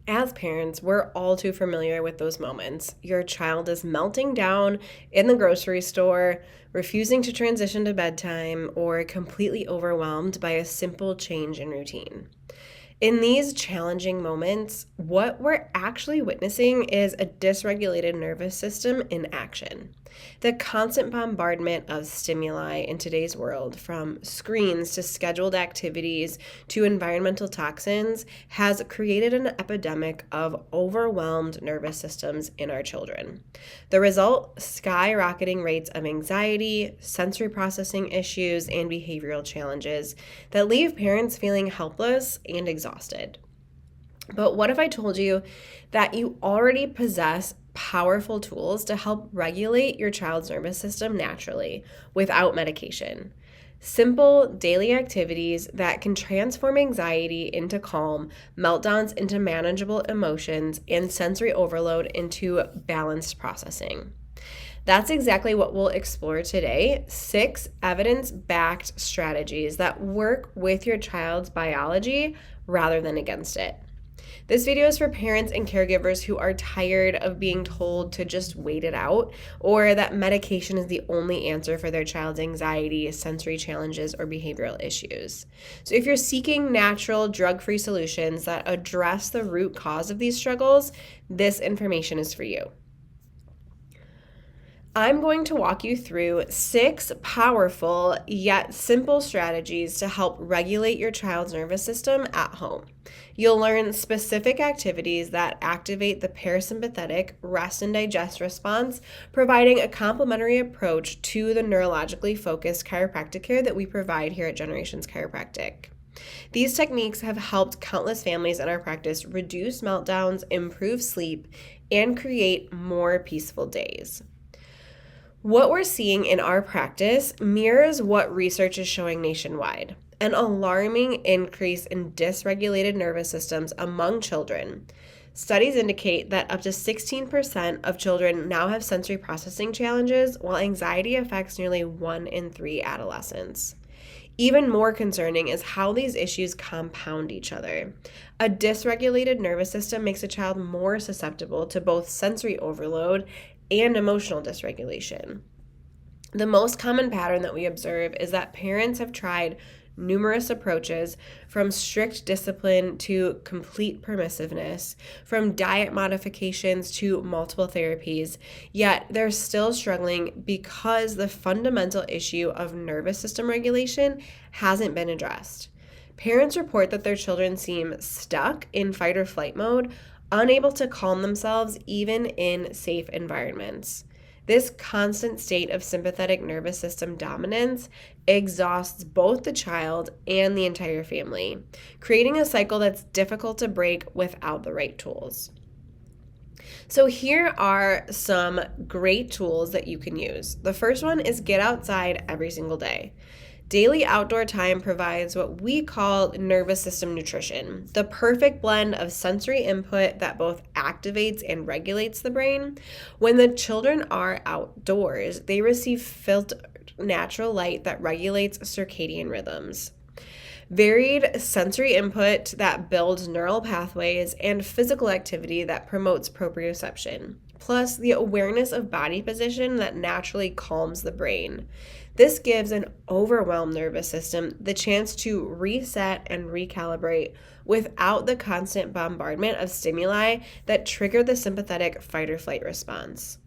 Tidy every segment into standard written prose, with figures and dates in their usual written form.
As parents, we're all too familiar with those moments. Your child is melting down in the grocery store, refusing to transition to bedtime, or completely overwhelmed by a simple change in routine. In these challenging moments, what we're actually witnessing is a dysregulated nervous system in action. The constant bombardment of stimuli in today's world, from screens to scheduled activities to environmental toxins, has created an epidemic of overwhelmed nervous systems in our children. The result: skyrocketing rates of anxiety, sensory processing issues, and behavioral challenges that leave parents feeling helpless and exhausted. But what if I told you that you already possess powerful tools to help regulate your child's nervous system naturally without medication? Simple daily activities that can transform anxiety into calm, meltdowns into manageable emotions, and sensory overload into balanced processing. That's exactly what we'll explore today: 6 evidence-backed strategies that work with your child's biology rather than against it. This video is for parents and caregivers who are tired of being told to just wait it out, or that medication is the only answer for their child's anxiety, sensory challenges, or behavioral issues. So if you're seeking natural, drug-free solutions that address the root cause of these struggles, this information is for you. I'm going to walk you through 6 powerful yet simple strategies to help regulate your child's nervous system at home. You'll learn specific activities that activate the parasympathetic rest and digest response, providing a complementary approach to the neurologically focused chiropractic care that we provide here at Generations Chiropractic. These techniques have helped countless families in our practice reduce meltdowns, improve sleep, and create more peaceful days. What we're seeing in our practice mirrors what research is showing nationwide: an alarming increase in dysregulated nervous systems among children. Studies indicate that up to 16% of children now have sensory processing challenges, while anxiety affects nearly 1 in 3 adolescents. Even more concerning is how these issues compound each other. A dysregulated nervous system makes a child more susceptible to both sensory overload and emotional dysregulation. The most common pattern that we observe is that parents have tried numerous approaches, from strict discipline to complete permissiveness, from diet modifications to multiple therapies, yet they're still struggling because the fundamental issue of nervous system regulation hasn't been addressed. Parents report that their children seem stuck in fight or flight mode, unable to calm themselves even in safe environments. This constant state of sympathetic nervous system dominance exhausts both the child and the entire family, creating a cycle that's difficult to break without the right tools. So here are some great tools that you can use. The first one is get outside every single day. Daily outdoor time provides what we call nervous system nutrition, the perfect blend of sensory input that both activates and regulates the brain. When the children are outdoors, they receive filtered natural light that regulates circadian rhythms, varied sensory input that builds neural pathways, and physical activity that promotes proprioception, plus the awareness of body position that naturally calms the brain. This gives an overwhelmed nervous system the chance to reset and recalibrate without the constant bombardment of stimuli that trigger the sympathetic fight or flight response.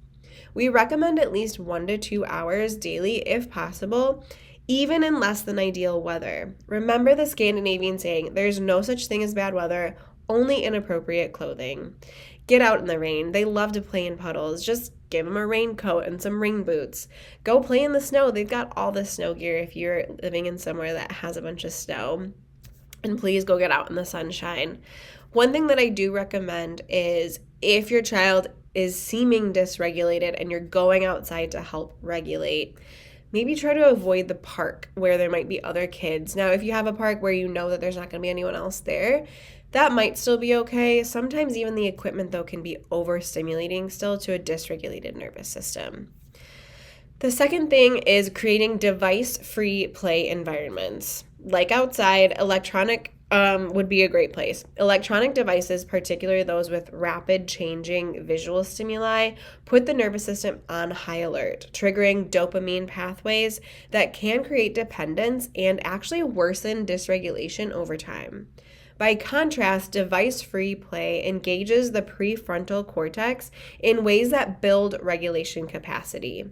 We recommend at least 1 to 2 hours daily if possible, even in less than ideal weather. Remember the Scandinavian saying, there's no such thing as bad weather, only inappropriate clothing. Get out in the rain. They love to play in puddles. Just give them a raincoat and some rain boots. Go play in the snow. They've got all the snow gear if you're living in somewhere that has a bunch of snow. And please go get out in the sunshine. One thing that I do recommend is if your child is seeming dysregulated and you're going outside to help regulate, maybe try to avoid the park where there might be other kids. Now, if you have a park where you know that there's not going to be anyone else there, that might still be okay. Sometimes even the equipment, though, can be overstimulating still to a dysregulated nervous system. The second thing is creating device-free play environments. Like outside, electronic would be a great place. Electronic devices, particularly those with rapid changing visual stimuli, put the nervous system on high alert, triggering dopamine pathways that can create dependence and actually worsen dysregulation over time. By contrast, device-free play engages the prefrontal cortex in ways that build regulation capacity.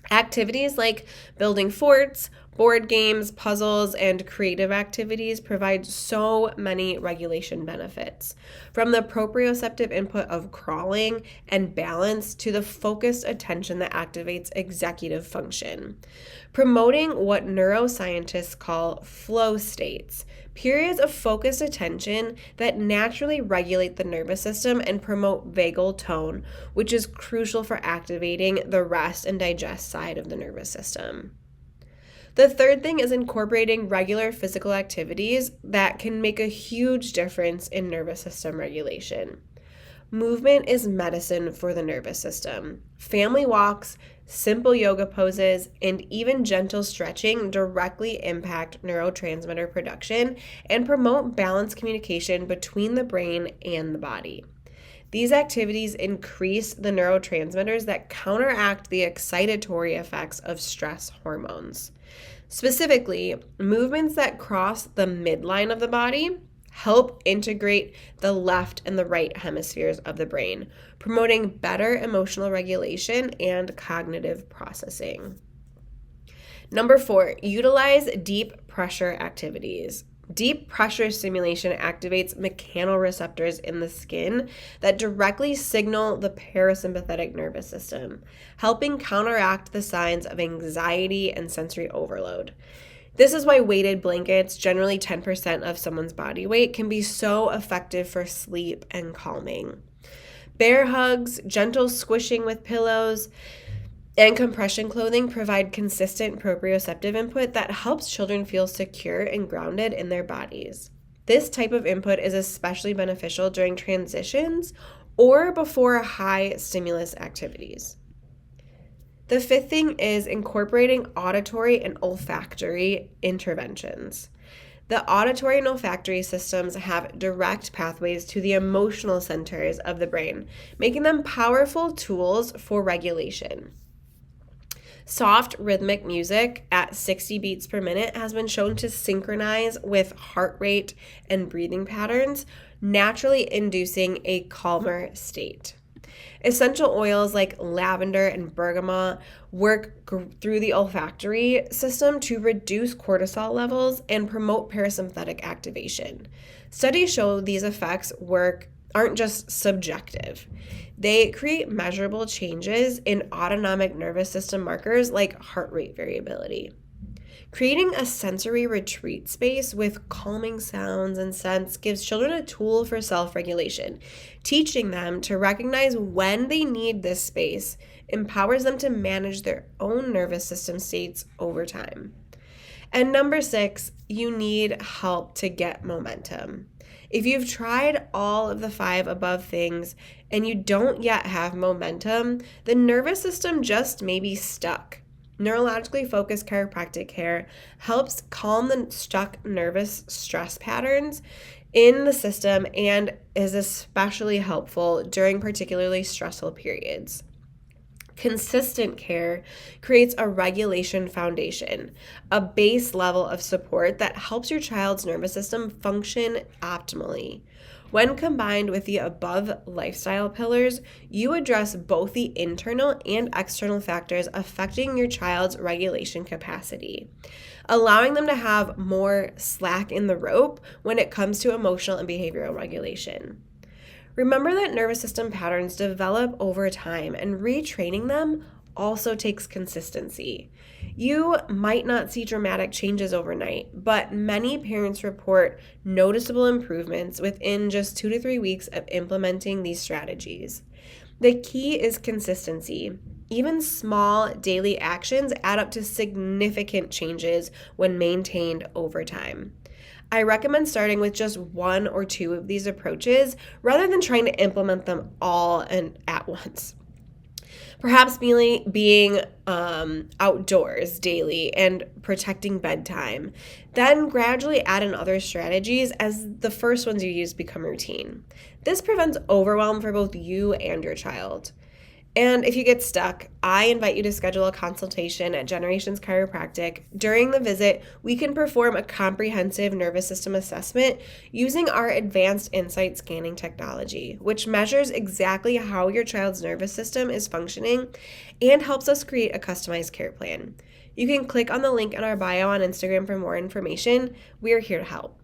Activities like building forts, board games, puzzles, and creative activities provide so many regulation benefits. From the proprioceptive input of crawling and balance to the focused attention that activates executive function. Promoting what neuroscientists call flow states, periods of focused attention that naturally regulate the nervous system and promote vagal tone, which is crucial for activating the rest and digest side of the nervous system. The third thing is incorporating regular physical activities that can make a huge difference in nervous system regulation. Movement is medicine for the nervous system. Family walks, simple yoga poses, and even gentle stretching directly impact neurotransmitter production and promote balanced communication between the brain and the body. These activities increase the neurotransmitters that counteract the excitatory effects of stress hormones. Specifically, movements that cross the midline of the body help integrate the left and the right hemispheres of the brain, promoting better emotional regulation and cognitive processing. Number 4, utilize deep pressure activities. Deep pressure stimulation activates mechanoreceptors in the skin that directly signal the parasympathetic nervous system, helping counteract the signs of anxiety and sensory overload. This is why weighted blankets, generally 10% of someone's body weight, can be so effective for sleep and calming. Bear hugs, gentle squishing with pillows, and compression clothing provide consistent proprioceptive input that helps children feel secure and grounded in their bodies. This type of input is especially beneficial during transitions or before high stimulus activities. The fifth thing is incorporating auditory and olfactory interventions. The auditory and olfactory systems have direct pathways to the emotional centers of the brain, making them powerful tools for regulation. Soft rhythmic music at 60 beats per minute has been shown to synchronize with heart rate and breathing patterns, naturally inducing a calmer state. Essential oils like lavender and bergamot work through the olfactory system to reduce cortisol levels and promote parasympathetic activation. Studies show these effects aren't just subjective. They create measurable changes in autonomic nervous system markers like heart rate variability. Creating a sensory retreat space with calming sounds and scents gives children a tool for self-regulation. Teaching them to recognize when they need this space empowers them to manage their own nervous system states over time. And number 6, you need help to get momentum. If you've tried all of the 5 above things and you don't yet have momentum, the nervous system just may be stuck. Neurologically focused chiropractic care helps calm the stuck nervous stress patterns in the system and is especially helpful during particularly stressful periods. Consistent care creates a regulation foundation, a base level of support that helps your child's nervous system function optimally. When combined with the above lifestyle pillars, you address both the internal and external factors affecting your child's regulation capacity, allowing them to have more slack in the rope when it comes to emotional and behavioral regulation. Remember that nervous system patterns develop over time, and retraining them also takes consistency. You might not see dramatic changes overnight, but many parents report noticeable improvements within just 2 to 3 weeks of implementing these strategies. The key is consistency. Even small daily actions add up to significant changes when maintained over time. I recommend starting with just 1 or 2 of these approaches rather than trying to implement them all and at once. Perhaps being outdoors daily and protecting bedtime. Then gradually add in other strategies as the first ones you use become routine. This prevents overwhelm for both you and your child. And if you get stuck, I invite you to schedule a consultation at Generations Chiropractic. During the visit, we can perform a comprehensive nervous system assessment using our advanced insight scanning technology, which measures exactly how your child's nervous system is functioning and helps us create a customized care plan. You can click on the link in our bio on Instagram for more information. We are here to help.